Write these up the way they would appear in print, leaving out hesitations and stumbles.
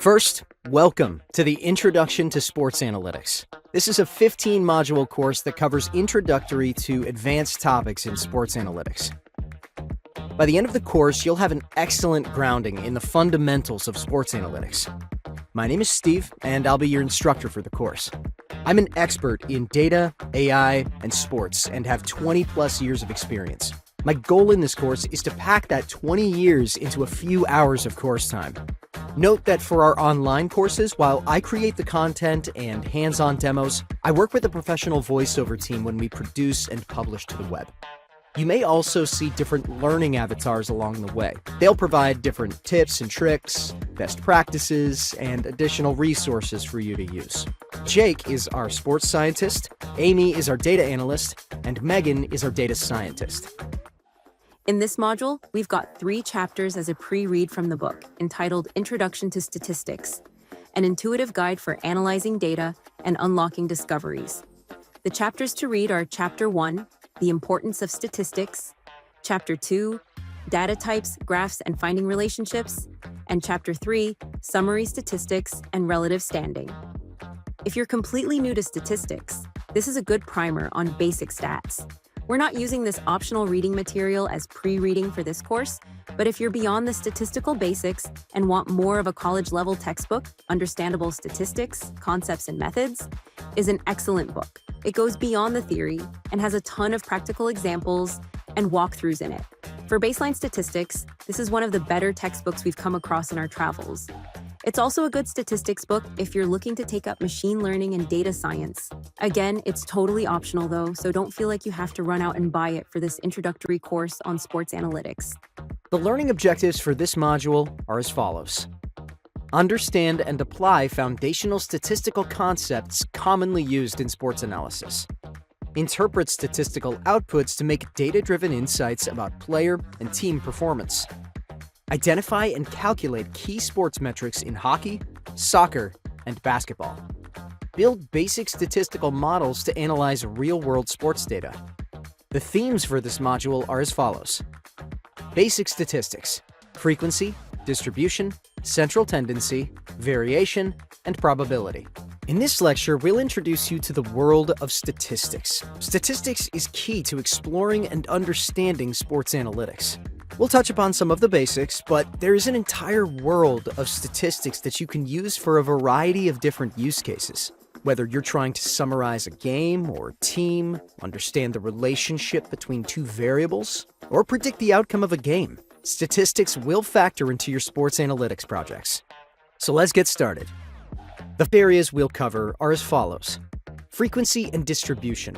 First, welcome to the Introduction to Sports Analytics. This is a 15-module course that covers introductory to advanced topics in sports analytics. By the end of the course, you'll have an excellent grounding in the fundamentals of sports analytics. My name is Steve, and I'll be your instructor for the course. I'm an expert in data, AI, and sports, and have 20-plus years of experience. My goal in this course is to pack that 20 years into a few hours of course time. Note that for our online courses, while I create the content and hands-on demos, I work with a professional voiceover team when we produce and publish to the web. You may also see different learning avatars along the way. They'll provide different tips and tricks, best practices, and additional resources for you to use. Jake is our sports scientist, Amy is our data analyst, and Megan is our data scientist. In this module, we've got 3 chapters as a pre-read from the book, entitled Introduction to Statistics, an intuitive guide for analyzing data and unlocking discoveries. The chapters to read are Chapter 1, The Importance of Statistics, Chapter 2, Data Types, Graphs, and Finding Relationships, and Chapter 3, Summary Statistics and Relative Standing. If you're completely new to statistics, this is a good primer on basic stats. We're not using this optional reading material as pre-reading for this course, but if you're beyond the statistical basics and want more of a college-level textbook, Understandable Statistics, Concepts and Methods is an excellent book. It goes beyond the theory and has a ton of practical examples and walkthroughs in it. For baseline statistics, this is one of the better textbooks we've come across in our travels. It's also a good statistics book if you're looking to take up machine learning and data science. Again, it's totally optional though, so don't feel like you have to run out and buy it for this introductory course on sports analytics. The learning objectives for this module are as follows. Understand and apply foundational statistical concepts commonly used in sports analysis. Interpret statistical outputs to make data-driven insights about player and team performance. Identify and calculate key sports metrics in hockey, soccer, and basketball. Build basic statistical models to analyze real-world sports data. The themes for this module are as follows. Basic statistics: frequency, distribution, central tendency, variation, and probability. In this lecture, we'll introduce you to the world of statistics. Statistics is key to exploring and understanding sports analytics. We'll touch upon some of the basics, but there is an entire world of statistics that you can use for a variety of different use cases. Whether you're trying to summarize a game or team, understand the relationship between 2 variables, or predict the outcome of a game, statistics will factor into your sports analytics projects. So let's get started. The areas we'll cover are as follows. Frequency and distribution.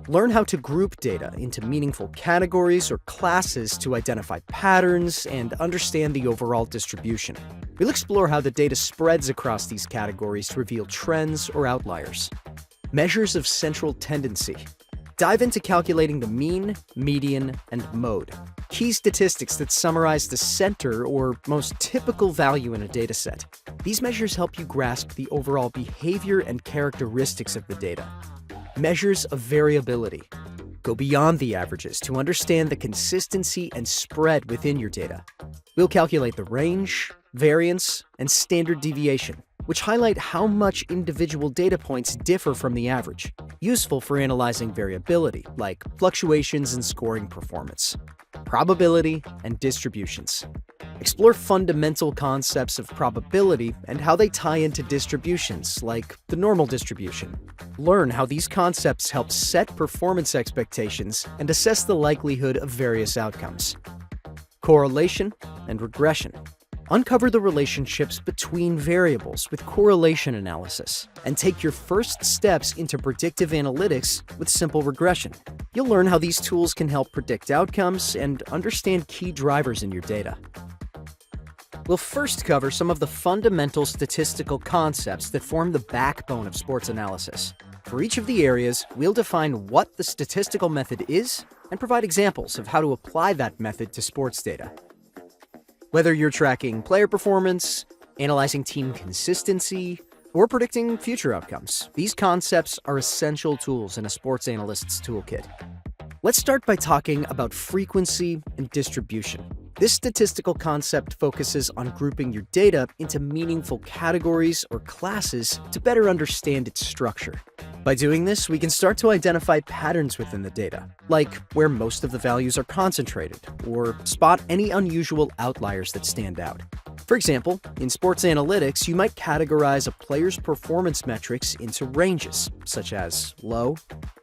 Learn how to group data into meaningful categories or classes to identify patterns and understand the overall distribution. We'll explore how the data spreads across these categories to reveal trends or outliers. Measures of central tendency. Dive into calculating the mean, median, and mode. Key statistics that summarize the center or most typical value in a dataset. These measures help you grasp the overall behavior and characteristics of the data. Measures of variability. Go beyond the averages to understand the consistency and spread within your data. We'll calculate the range, variance, and standard deviation, which highlight how much individual data points differ from the average, useful for analyzing variability, like fluctuations in scoring performance. Probability and distributions. Explore fundamental concepts of probability and how they tie into distributions, like the normal distribution. Learn how these concepts help set performance expectations and assess the likelihood of various outcomes. Correlation and regression. Uncover the relationships between variables with correlation analysis, and take your first steps into predictive analytics with simple regression. You'll learn how these tools can help predict outcomes and understand key drivers in your data. We'll first cover some of the fundamental statistical concepts that form the backbone of sports analysis. For each of the areas, we'll define what the statistical method is and provide examples of how to apply that method to sports data. Whether you're tracking player performance, analyzing team consistency, or predicting future outcomes, these concepts are essential tools in a sports analyst's toolkit. Let's start by talking about frequency and distribution. This statistical concept focuses on grouping your data into meaningful categories or classes to better understand its structure. By doing this, we can start to identify patterns within the data, like where most of the values are concentrated, or spot any unusual outliers that stand out. For example, in sports analytics, you might categorize a player's performance metrics into ranges, such as low,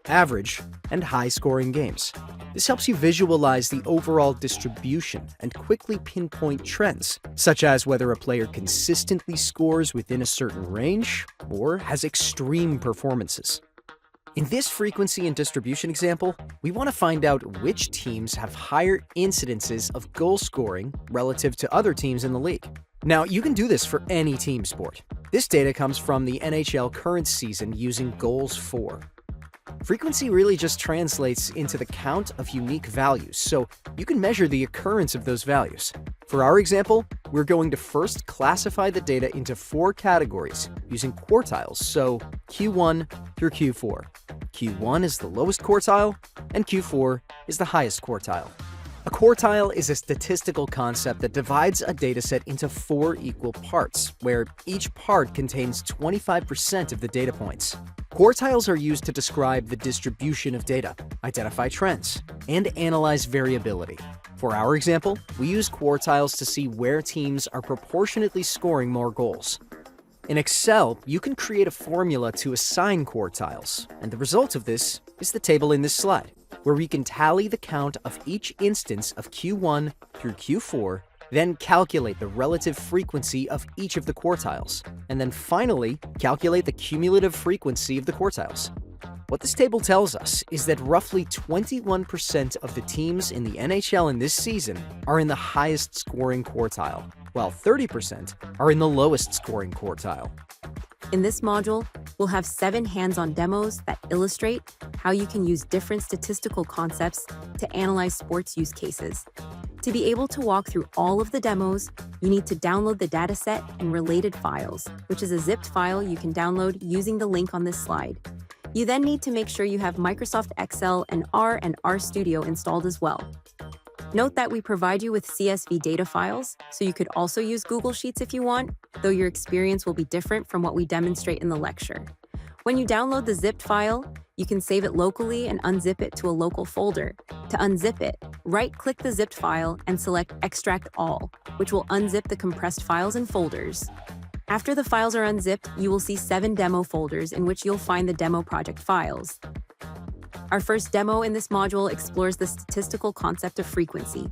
average, and high-scoring games. This helps you visualize the overall distribution and quickly pinpoint trends, such as whether a player consistently scores within a certain range or has extreme performances. In this frequency and distribution example, we want to find out which teams have higher incidences of goal scoring relative to other teams in the league. Now, you can do this for any team sport. This data comes from the NHL current season using Goals For. Frequency really just translates into the count of unique values, so you can measure the occurrence of those values. For our example, we're going to first classify the data into 4 categories using quartiles, so Q1 through Q4. Q1 is the lowest quartile, and Q4 is the highest quartile. A quartile is a statistical concept that divides a dataset into 4 equal parts, where each part contains 25% of the data points. Quartiles are used to describe the distribution of data, identify trends, and analyze variability. For our example, we use quartiles to see where teams are proportionately scoring more goals. In Excel, you can create a formula to assign quartiles, and the result of this is the table in this slide, where we can tally the count of each instance of Q1 through Q4, then calculate the relative frequency of each of the quartiles, and then finally calculate the cumulative frequency of the quartiles. What this table tells us is that roughly 21% of the teams in the NHL in this season are in the highest scoring quartile, while 30% are in the lowest scoring quartile. In this module, we'll have 7 hands-on demos that illustrate how you can use different statistical concepts to analyze sports use cases. To be able to walk through all of the demos, you need to download the dataset and related files, which is a zipped file you can download using the link on this slide. You then need to make sure you have Microsoft Excel and RStudio installed as well. Note that we provide you with CSV data files, so you could also use Google Sheets if you want, though your experience will be different from what we demonstrate in the lecture. When you download the zipped file, you can save it locally and unzip it to a local folder. To unzip it, right-click the zipped file and select Extract All, which will unzip the compressed files and folders. After the files are unzipped, you will see 7 demo folders in which you'll find the demo project files. Our first demo in this module explores the statistical concept of frequency.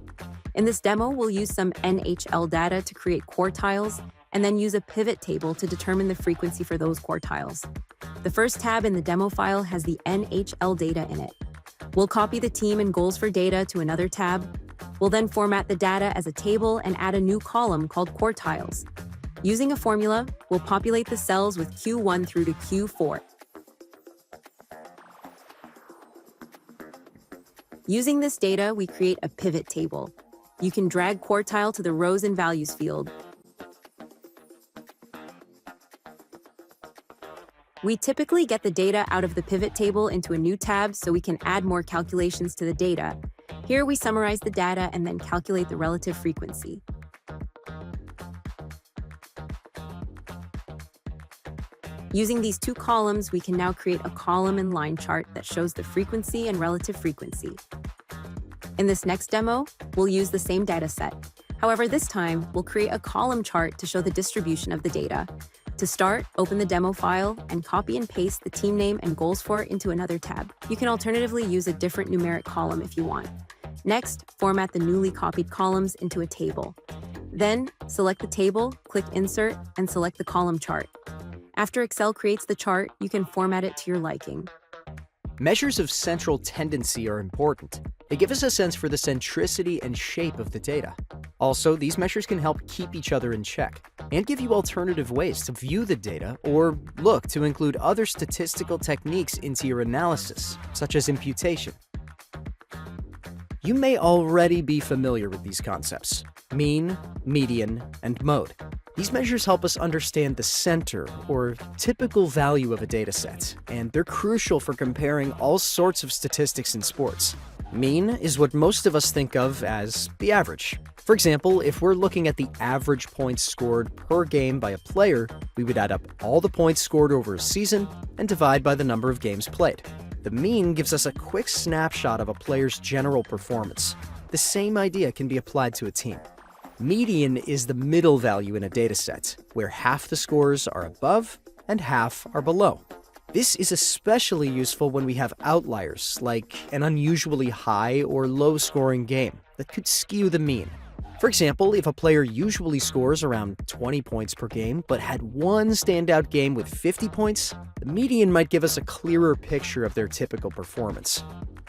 In this demo, we'll use some NHL data to create quartiles, and then use a pivot table to determine the frequency for those quartiles. The first tab in the demo file has the NHL data in it. We'll copy the team and goals for data to another tab. We'll then format the data as a table and add a new column called quartiles. Using a formula, we'll populate the cells with Q1 through to Q4. Using this data, we create a pivot table. You can drag quartile to the rows and values field. We typically get the data out of the pivot table into a new tab so we can add more calculations to the data. Here we summarize the data and then calculate the relative frequency. Using these 2 columns, we can now create a column and line chart that shows the frequency and relative frequency. In this next demo, we'll use the same data set. However, this time, we'll create a column chart to show the distribution of the data. To start, open the demo file and copy and paste the team name and goals for into another tab. You can alternatively use a different numeric column if you want. Next, format the newly copied columns into a table. Then, select the table, click Insert, and select the column chart. After Excel creates the chart, you can format it to your liking. Measures of central tendency are important. They give us a sense for the centricity and shape of the data. Also, these measures can help keep each other in check and give you alternative ways to view the data or look to include other statistical techniques into your analysis, such as imputation. You may already be familiar with these concepts: mean, median, and mode. These measures help us understand the center, or typical value of a dataset, and they're crucial for comparing all sorts of statistics in sports. Mean is what most of us think of as the average. For example, if we're looking at the average points scored per game by a player, we would add up all the points scored over a season and divide by the number of games played. The mean gives us a quick snapshot of a player's general performance. The same idea can be applied to a team. Median is the middle value in a dataset, where half the scores are above and half are below. This is especially useful when we have outliers, like an unusually high or low-scoring game, that could skew the mean. For example, if a player usually scores around 20 points per game but had one standout game with 50 points, the median might give us a clearer picture of their typical performance.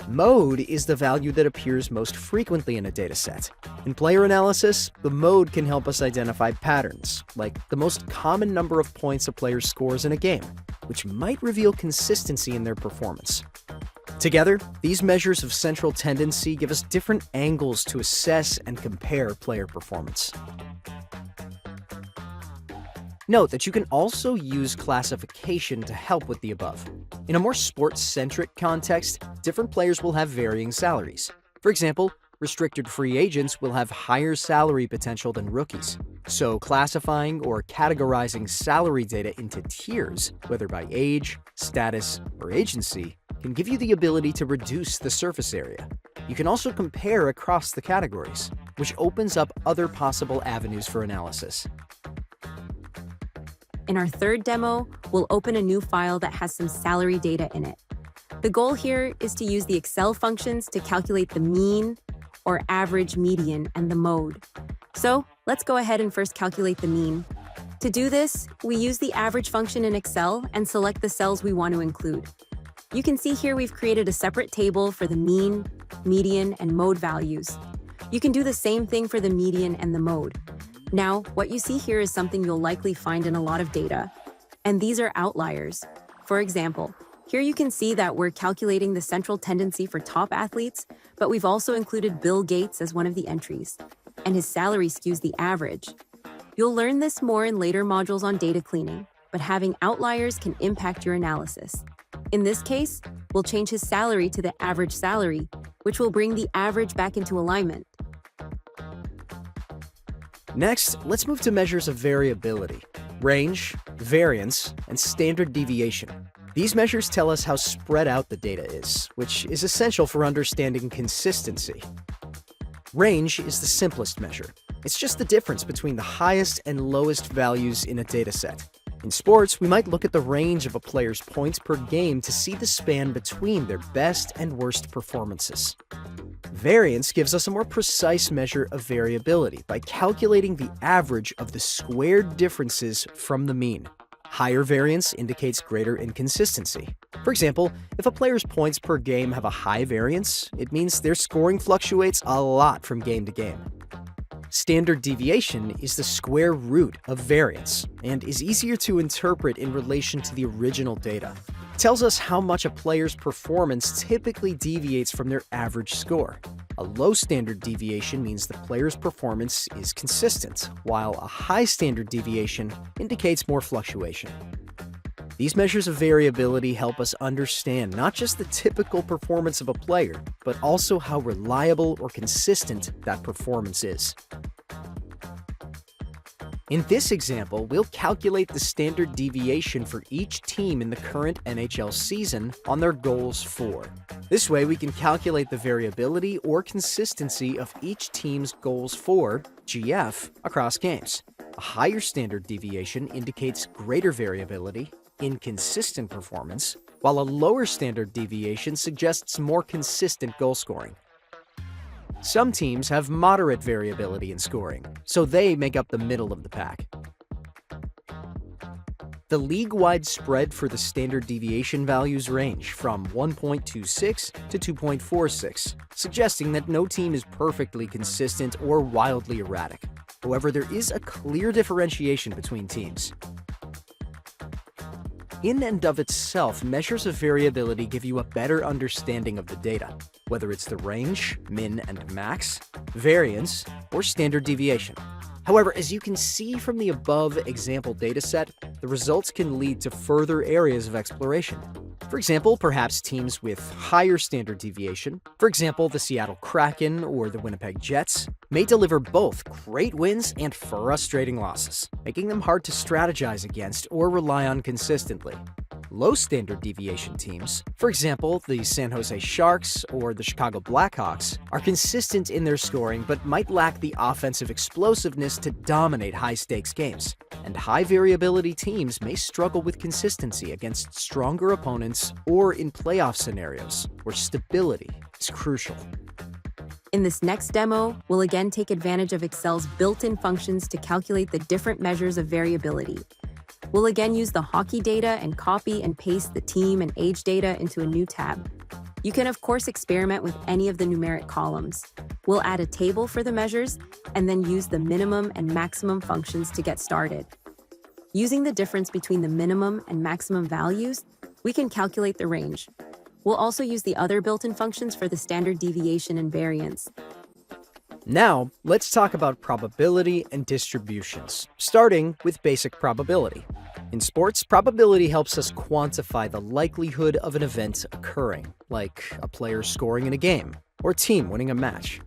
Mode is the value that appears most frequently in a dataset. In player analysis, the mode can help us identify patterns, like the most common number of points a player scores in a game, which might reveal consistency in their performance. Together, these measures of central tendency give us different angles to assess and compare player performance. Note that you can also use classification to help with the above. In a more sports-centric context, different players will have varying salaries. For example, restricted free agents will have higher salary potential than rookies. So classifying or categorizing salary data into tiers, whether by age, status, or agency, can give you the ability to reduce the surface area. You can also compare across the categories, which opens up other possible avenues for analysis. In our third demo, we'll open a new file that has some salary data in it. The goal here is to use the Excel functions to calculate the mean, or average, median, and the mode. So let's go ahead and first calculate the mean. To do this, we use the average function in Excel and select the cells we want to include. You can see here we've created a separate table for the mean, median, and mode values. You can do the same thing for the median and the mode. Now, what you see here is something you'll likely find in a lot of data, and these are outliers. For example, here you can see that we're calculating the central tendency for top athletes, but we've also included Bill Gates as one of the entries, and his salary skews the average. You'll learn this more in later modules on data cleaning, but having outliers can impact your analysis. In this case, we'll change his salary to the average salary, which will bring the average back into alignment. Next, let's move to measures of variability, range, variance, and standard deviation. These measures tell us how spread out the data is, which is essential for understanding consistency. Range is the simplest measure. It's just the difference between the highest and lowest values in a dataset. In sports, we might look at the range of a player's points per game to see the span between their best and worst performances. Variance gives us a more precise measure of variability by calculating the average of the squared differences from the mean. Higher variance indicates greater inconsistency. For example, if a player's points per game have a high variance, it means their scoring fluctuates a lot from game to game. Standard deviation is the square root of variance and is easier to interpret in relation to the original data. It tells us how much a player's performance typically deviates from their average score. A low standard deviation means the player's performance is consistent, while a high standard deviation indicates more fluctuation. These measures of variability help us understand not just the typical performance of a player, but also how reliable or consistent that performance is. In this example, we'll calculate the standard deviation for each team in the current NHL season on their goals for. This way, we can calculate the variability or consistency of each team's goals for, GF, across games. A higher standard deviation indicates greater variability, inconsistent performance, while a lower standard deviation suggests more consistent goal scoring. Some teams have moderate variability in scoring, so they make up the middle of the pack. The league-wide spread for the standard deviation values range from 1.26 to 2.46, suggesting that no team is perfectly consistent or wildly erratic. However, there is a clear differentiation between teams. In and of itself, measures of variability give you a better understanding of the data, whether it's the range, min and max, variance, or standard deviation. However, as you can see from the above example dataset, the results can lead to further areas of exploration. For example, perhaps teams with higher standard deviation, for example, the Seattle Kraken or the Winnipeg Jets, may deliver both great wins and frustrating losses, making them hard to strategize against or rely on consistently. Low standard deviation teams, for example, the San Jose Sharks or the Chicago Blackhawks, are consistent in their scoring but might lack the offensive explosiveness to dominate high-stakes games. And high variability teams may struggle with consistency against stronger opponents or in playoff scenarios where stability is crucial. In this next demo, we'll again take advantage of Excel's built-in functions to calculate the different measures of variability. We'll again use the hockey data and copy and paste the team and age data into a new tab. You can of course experiment with any of the numeric columns. We'll add a table for the measures and then use the minimum and maximum functions to get started. Using the difference between the minimum and maximum values, we can calculate the range. We'll also use the other built-in functions for the standard deviation and variance. Now, let's talk about probability and distributions, starting with basic probability. In sports, probability helps us quantify the likelihood of an event occurring, like a player scoring in a game or a team winning a match.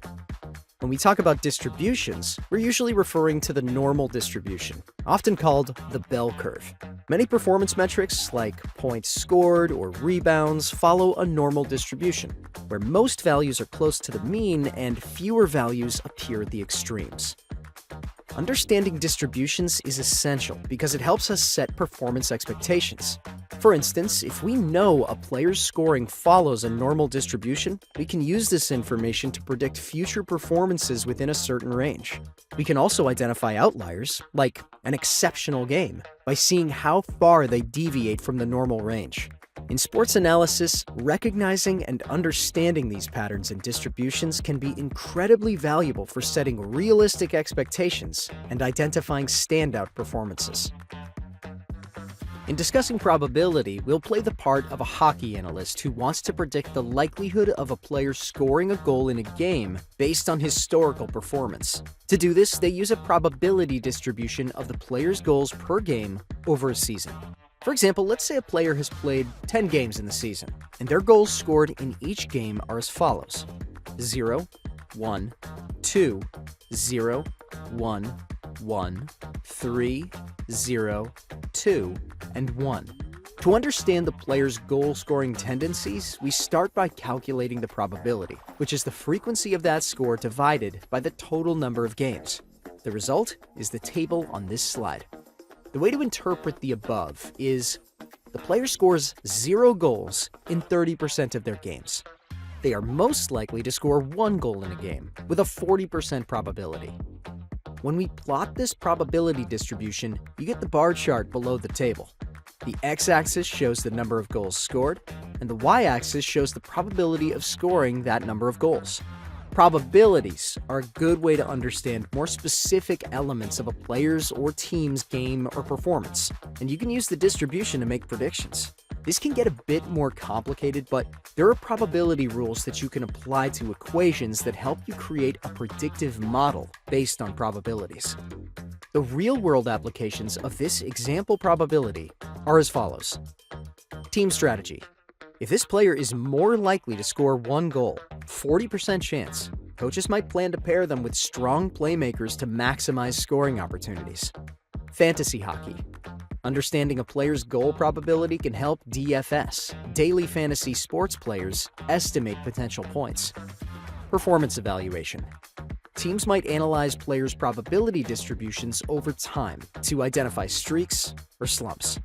When we talk about distributions, we're usually referring to the normal distribution, often called the bell curve. Many performance metrics, like points scored or rebounds, follow a normal distribution, where most values are close to the mean and fewer values appear at the extremes. Understanding distributions is essential because it helps us set performance expectations. For instance, if we know a player's scoring follows a normal distribution, we can use this information to predict future performances within a certain range. We can also identify outliers, like an exceptional game, by seeing how far they deviate from the normal range. In sports analysis, recognizing and understanding these patterns and distributions can be incredibly valuable for setting realistic expectations and identifying standout performances. In discussing probability, we'll play the part of a hockey analyst who wants to predict the likelihood of a player scoring a goal in a game based on historical performance. To do this, they use a probability distribution of the player's goals per game over a season. For example, let's say a player has played 10 games in the season, and their goals scored in each game are as follows: 0, 1, 2, 0, 1, 1, 3, 0, 2, and 1. To understand the player's goal-scoring tendencies, we start by calculating the probability, which is the frequency of that score divided by the total number of games. The result is the table on this slide. The way to interpret the above is the player scores 0 goals in 30% of their games. They are most likely to score 1 goal in a game, with a 40% probability. When we plot this probability distribution, you get the bar chart below the table. The x-axis shows the number of goals scored, and the y-axis shows the probability of scoring that number of goals. Probabilities are a good way to understand more specific elements of a player's or team's game or performance, and you can use the distribution to make predictions. This can get a bit more complicated, but there are probability rules that you can apply to equations that help you create a predictive model based on probabilities. The real-world applications of this example probability are as follows. Team strategy. If this player is more likely to score 1 goal, 40% chance, coaches might plan to pair them with strong playmakers to maximize scoring opportunities. Fantasy hockey. Understanding a player's goal probability can help DFS, daily fantasy sports players, estimate potential points. Performance evaluation. Teams might analyze players' probability distributions over time to identify streaks or slumps.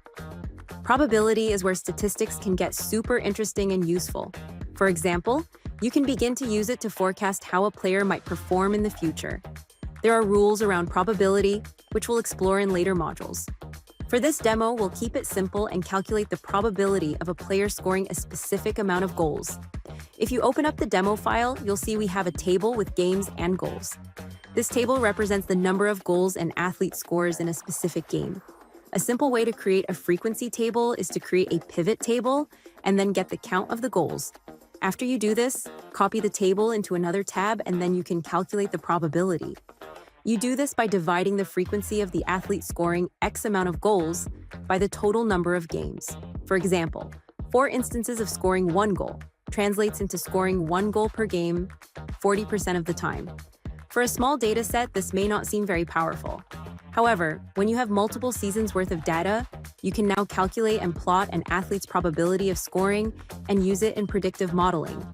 Probability is where statistics can get super interesting and useful. For example, you can begin to use it to forecast how a player might perform in the future. There are rules around probability, which we'll explore in later modules. For this demo, we'll keep it simple and calculate the probability of a player scoring a specific amount of goals. If you open up the demo file, you'll see we have a table with games and goals. This table represents the number of goals an athlete scores in a specific game. A simple way to create a frequency table is to create a pivot table and then get the count of the goals. After you do this, copy the table into another tab and then you can calculate the probability. You do this by dividing the frequency of the athlete scoring X amount of goals by the total number of games. For example, 4 instances of scoring 1 goal translates into scoring 1 goal per game 40% of the time. For a small data set, this may not seem very powerful. However, when you have multiple seasons worth of data, you can now calculate and plot an athlete's probability of scoring and use it in predictive modeling.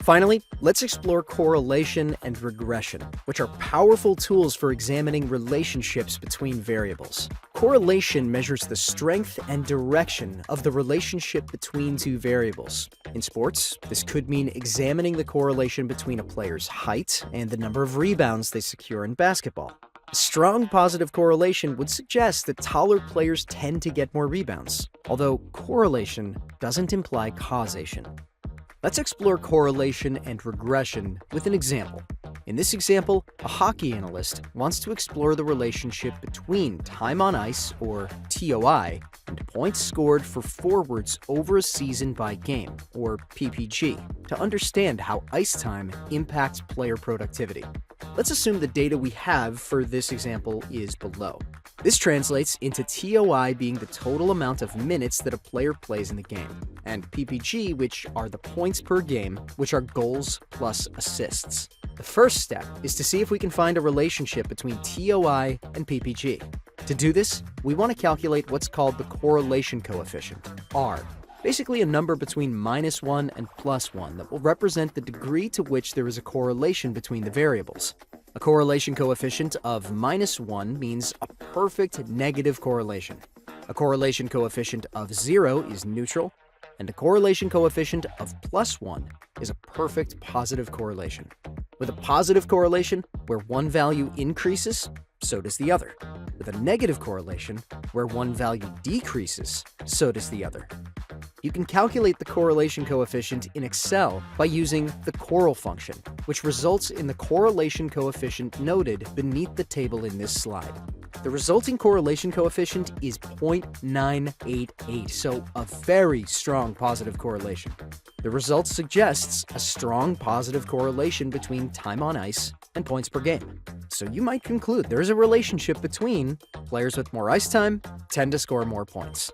Finally, let's explore correlation and regression, which are powerful tools for examining relationships between variables. Correlation measures the strength and direction of the relationship between two variables. In sports, this could mean examining the correlation between a player's height and the number of rebounds they secure in basketball. A strong positive correlation would suggest that taller players tend to get more rebounds, although correlation doesn't imply causation. Let's explore correlation and regression with an example. In this example, a hockey analyst wants to explore the relationship between time on ice, or TOI, and points scored for forwards over a season by game, or PPG, to understand how ice time impacts player productivity. Let's assume the data we have for this example is below. This translates into TOI being the total amount of minutes that a player plays in the game, and PPG, which are the points per game, which are goals plus assists. The first step is to see if we can find a relationship between TOI and PPG. To do this, we want to calculate what's called the correlation coefficient, R, basically a number between -1 and +1 that will represent the degree to which there is a correlation between the variables. A correlation coefficient of -1 means a perfect negative correlation. A correlation coefficient of 0 is neutral, and a correlation coefficient of +1 is a perfect positive correlation. With a positive correlation, where one value increases, so does the other. With a negative correlation, where one value decreases, so does the other. You can calculate the correlation coefficient in Excel by using the CORREL function, which results in the correlation coefficient noted beneath the table in this slide. The resulting correlation coefficient is 0.988, so a very strong positive correlation. The result suggests a strong positive correlation between time on ice and points per game. So you might conclude there is a relationship between players with more ice time tend to score more points.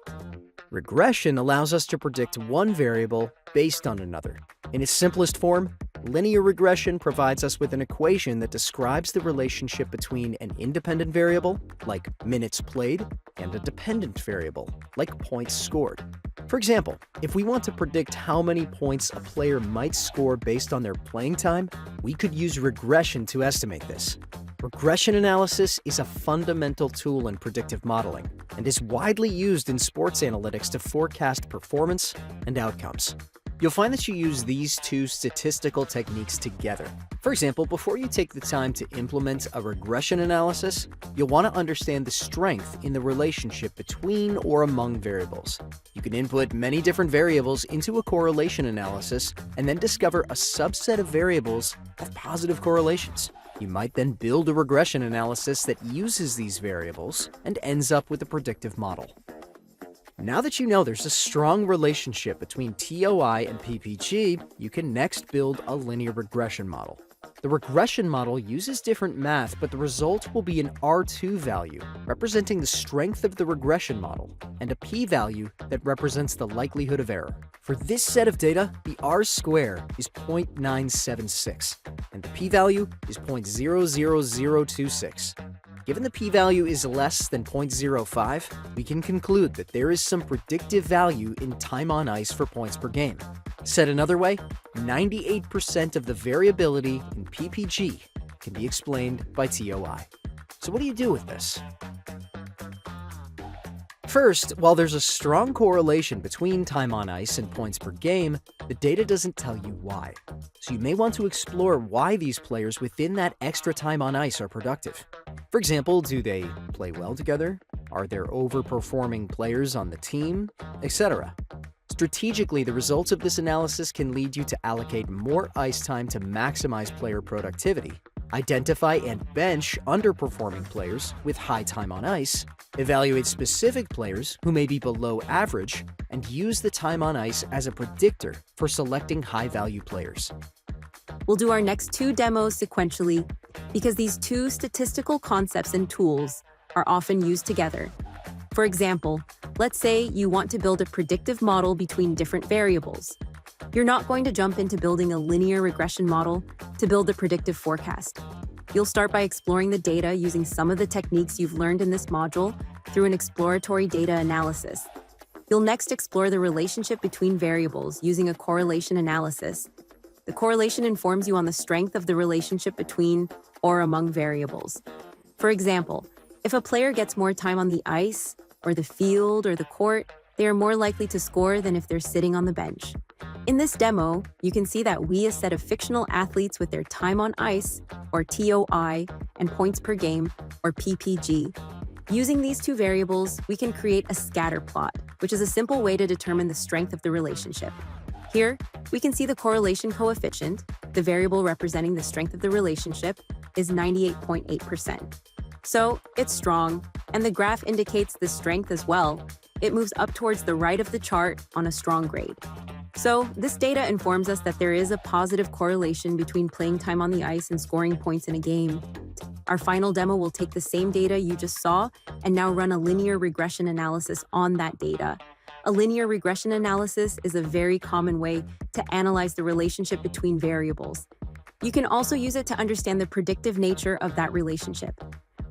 Regression allows us to predict one variable based on another. In its simplest form, linear regression provides us with an equation that describes the relationship between an independent variable, like minutes played, and a dependent variable, like points scored. For example, if we want to predict how many points a player might score based on their playing time, we could use regression to estimate this. Regression analysis is a fundamental tool in predictive modeling and is widely used in sports analytics to forecast performance and outcomes. You'll find that you use these two statistical techniques together. For example, before you take the time to implement a regression analysis, you'll want to understand the strength in the relationship between or among variables. You can input many different variables into a correlation analysis and then discover a subset of variables have positive correlations. You might then build a regression analysis that uses these variables and ends up with a predictive model. Now that you know there's a strong relationship between TOI and PPG, you can next build a linear regression model. The regression model uses different math, but the result will be an R2 value, representing the strength of the regression model, and a p-value that represents the likelihood of error. For this set of data, the R-square is 0.976, and the p-value is 0.00026. Given the p-value is less than 0.05, we can conclude that there is some predictive value in time on ice for points per game. Said another way, 98% of the variability in PPG can be explained by TOI. So what do you do with this? First, while there's a strong correlation between time on ice and points per game, the data doesn't tell you why. So you may want to explore why these players within that extra time on ice are productive. For example, do they play well together? Are there overperforming players on the team? Etc. Strategically, the results of this analysis can lead you to allocate more ice time to maximize player productivity, identify and bench underperforming players with high time on ice, evaluate specific players who may be below average, and use the time on ice as a predictor for selecting high-value players. We'll do our next 2 demos sequentially because these 2 statistical concepts and tools are often used together. For example, Let's say you want to build a predictive model between different variables. You're not going to jump into building a linear regression model to build a predictive forecast. You'll start by exploring the data using some of the techniques you've learned in this module through an exploratory data analysis. You'll next explore the relationship between variables using a correlation analysis. The correlation informs you on the strength of the relationship between or among variables. For example, if a player gets more time on the ice, or the field, or the court, they are more likely to score than if they're sitting on the bench. In this demo, you can see that we, a set of fictional athletes with their time on ice, or TOI, and points per game, or PPG. Using these two variables, we can create a scatter plot, which is a simple way to determine the strength of the relationship. Here, we can see the correlation coefficient, the variable representing the strength of the relationship, is 98.8%. So, it's strong, and the graph indicates the strength as well. It moves up towards the right of the chart on a strong grade. So, this data informs us that there is a positive correlation between playing time on the ice and scoring points in a game. Our final demo will take the same data you just saw and now run a linear regression analysis on that data. A linear regression analysis is a very common way to analyze the relationship between variables. You can also use it to understand the predictive nature of that relationship.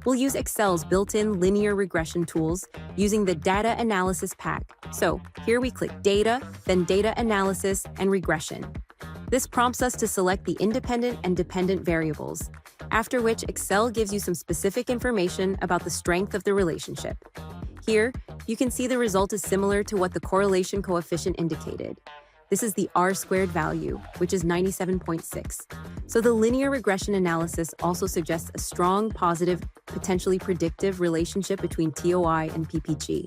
We'll use Excel's built-in linear regression tools using the Data Analysis pack. So here we click Data, then Data Analysis and Regression. This prompts us to select the independent and dependent variables, after which Excel gives you some specific information about the strength of the relationship. Here, you can see the result is similar to what the correlation coefficient indicated. This is the R-squared value, which is 97.6. So the linear regression analysis also suggests a strong, positive, potentially predictive relationship between TOI and PPG.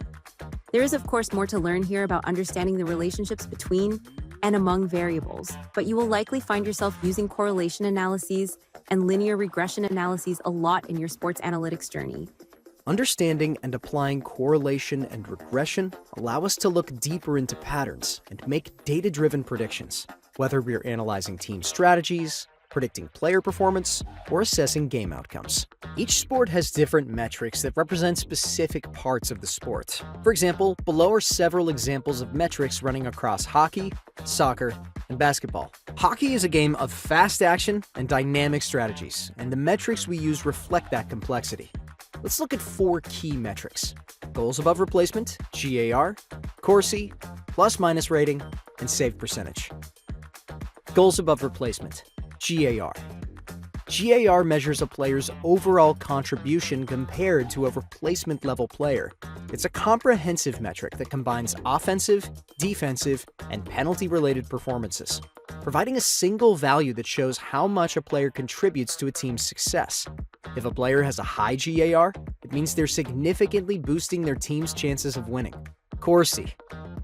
There is, of course, more to learn here about understanding the relationships between and among variables, but you will likely find yourself using correlation analyses and linear regression analyses a lot in your sports analytics journey. Understanding and applying correlation and regression allow us to look deeper into patterns and make data-driven predictions, whether we're analyzing team strategies, predicting player performance, or assessing game outcomes. Each sport has different metrics that represent specific parts of the sport. For example, below are several examples of metrics running across hockey, soccer, and basketball. Hockey is a game of fast action and dynamic strategies, and the metrics we use reflect that complexity. Let's look at 4 key metrics: goals above replacement, GAR, Corsi, plus-minus rating, and save percentage. Goals above replacement, GAR. GAR measures a player's overall contribution compared to a replacement-level player. It's a comprehensive metric that combines offensive, defensive, and penalty-related performances, providing a single value that shows how much a player contributes to a team's success. If a player has a high GAR, it means they're significantly boosting their team's chances of winning. Corsi.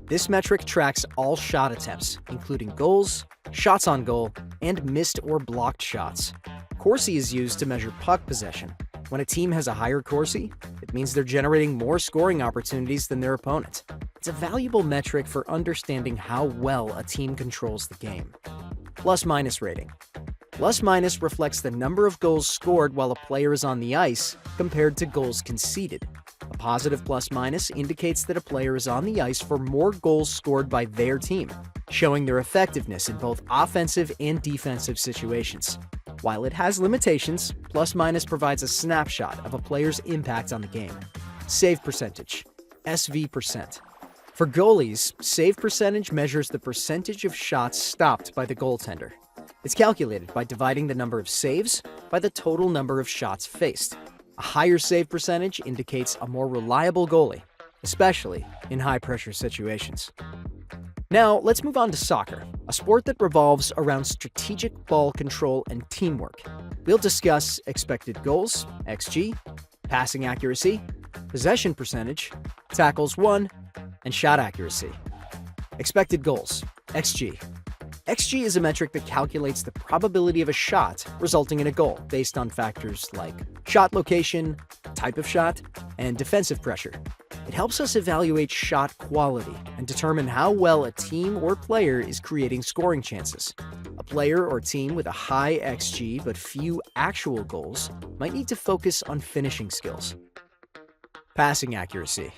This metric tracks all shot attempts, including goals, shots on goal, and missed or blocked shots. Corsi is used to measure puck possession. When a team has a higher Corsi, it means they're generating more scoring opportunities than their opponent. It's a valuable metric for understanding how well a team controls the game. Plus-minus rating. Plus-minus reflects the number of goals scored while a player is on the ice compared to goals conceded. A positive plus-minus indicates that a player is on the ice for more goals scored by their team, showing their effectiveness in both offensive and defensive situations. While it has limitations, plus-minus provides a snapshot of a player's impact on the game. Save percentage, SV%. For goalies, save percentage measures the percentage of shots stopped by the goaltender. It's calculated by dividing the number of saves by the total number of shots faced. A higher save percentage indicates a more reliable goalie, especially in high-pressure situations. Now, let's move on to soccer, a sport that revolves around strategic ball control and teamwork. We'll discuss expected goals, XG, passing accuracy, possession percentage, tackles won, and shot accuracy. Expected goals, XG. XG is a metric that calculates the probability of a shot resulting in a goal based on factors like shot location, type of shot, and defensive pressure. It helps us evaluate shot quality and determine how well a team or player is creating scoring chances. A player or team with a high XG but few actual goals might need to focus on finishing skills. Passing accuracy.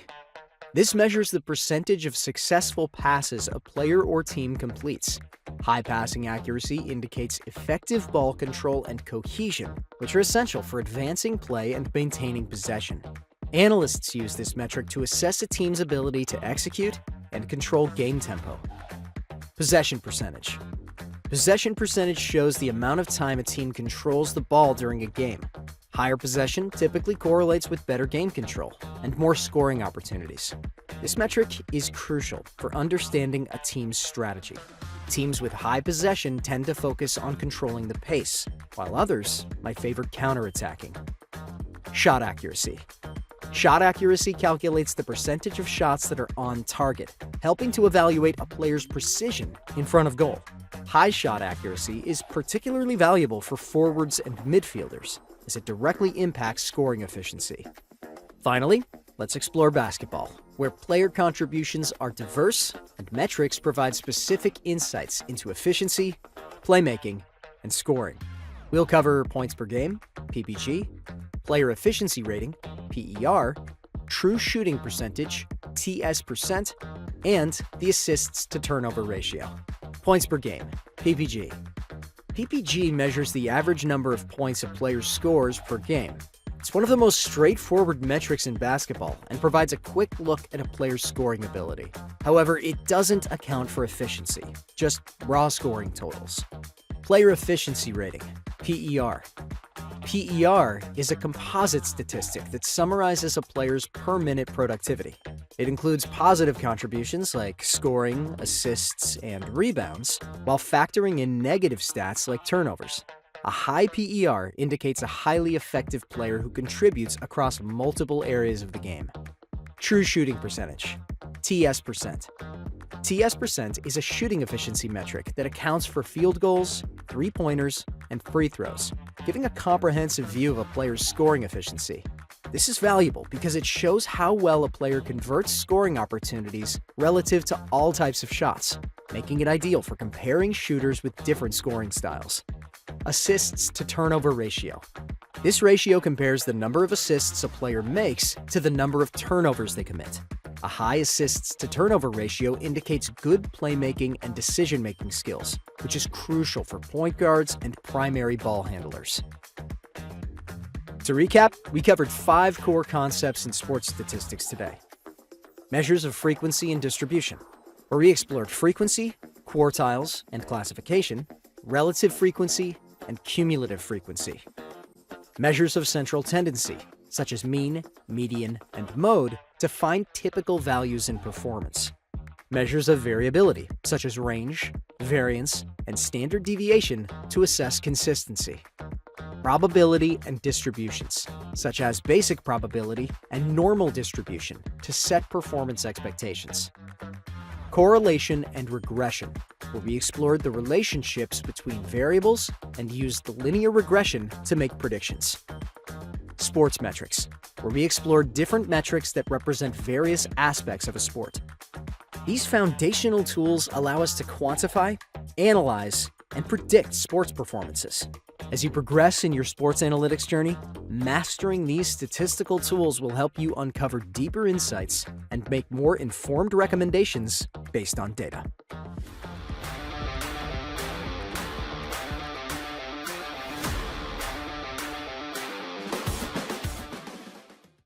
This measures the percentage of successful passes a player or team completes. High passing accuracy indicates effective ball control and cohesion, which are essential for advancing play and maintaining possession. Analysts use this metric to assess a team's ability to execute and control game tempo. Possession percentage. Possession percentage shows the amount of time a team controls the ball during a game. Higher possession typically correlates with better game control and more scoring opportunities. This metric is crucial for understanding a team's strategy. Teams with high possession tend to focus on controlling the pace, while others might favor counterattacking. Shot accuracy. Shot accuracy calculates the percentage of shots that are on target, helping to evaluate a player's precision in front of goal. High shot accuracy is particularly valuable for forwards and midfielders, as it directly impacts scoring efficiency. Finally, let's explore basketball, where player contributions are diverse and metrics provide specific insights into efficiency, playmaking, and scoring. We'll cover points per game, PPG, player efficiency rating, PER, true shooting percentage, TS%, and the assists to turnover ratio. Points per game, PPG. PPG measures the average number of points a player scores per game. It's one of the most straightforward metrics in basketball and provides a quick look at a player's scoring ability. However, it doesn't account for efficiency, just raw scoring totals. Player efficiency rating, PER. PER is a composite statistic that summarizes a player's per-minute productivity. It includes positive contributions like scoring, assists, and rebounds, while factoring in negative stats like turnovers. A high PER indicates a highly effective player who contributes across multiple areas of the game. True shooting percentage, TS%. TS% is a shooting efficiency metric that accounts for field goals, three-pointers, and free throws, giving a comprehensive view of a player's scoring efficiency. This is valuable because it shows how well a player converts scoring opportunities relative to all types of shots, making it ideal for comparing shooters with different scoring styles. Assists to turnover ratio. This ratio compares the number of assists a player makes to the number of turnovers they commit. A high assists to turnover ratio indicates good playmaking and decision-making skills, which is crucial for point guards and primary ball handlers. To recap, we covered 5 core concepts in sports statistics today. Measures of frequency and distribution, where we explored frequency, quartiles and classification, relative frequency, and cumulative frequency. Measures of central tendency, such as mean, median, and mode, to find typical values in performance. Measures of variability, such as range, variance, and standard deviation, to assess consistency. Probability and distributions, such as basic probability and normal distribution, to set performance expectations. Correlation and regression, where we explored the relationships between variables and used linear regression to make predictions. Sports metrics, where we explored different metrics that represent various aspects of a sport. These foundational tools allow us to quantify, analyze, and predict sports performances. As you progress in your sports analytics journey, mastering these statistical tools will help you uncover deeper insights and make more informed recommendations based on data.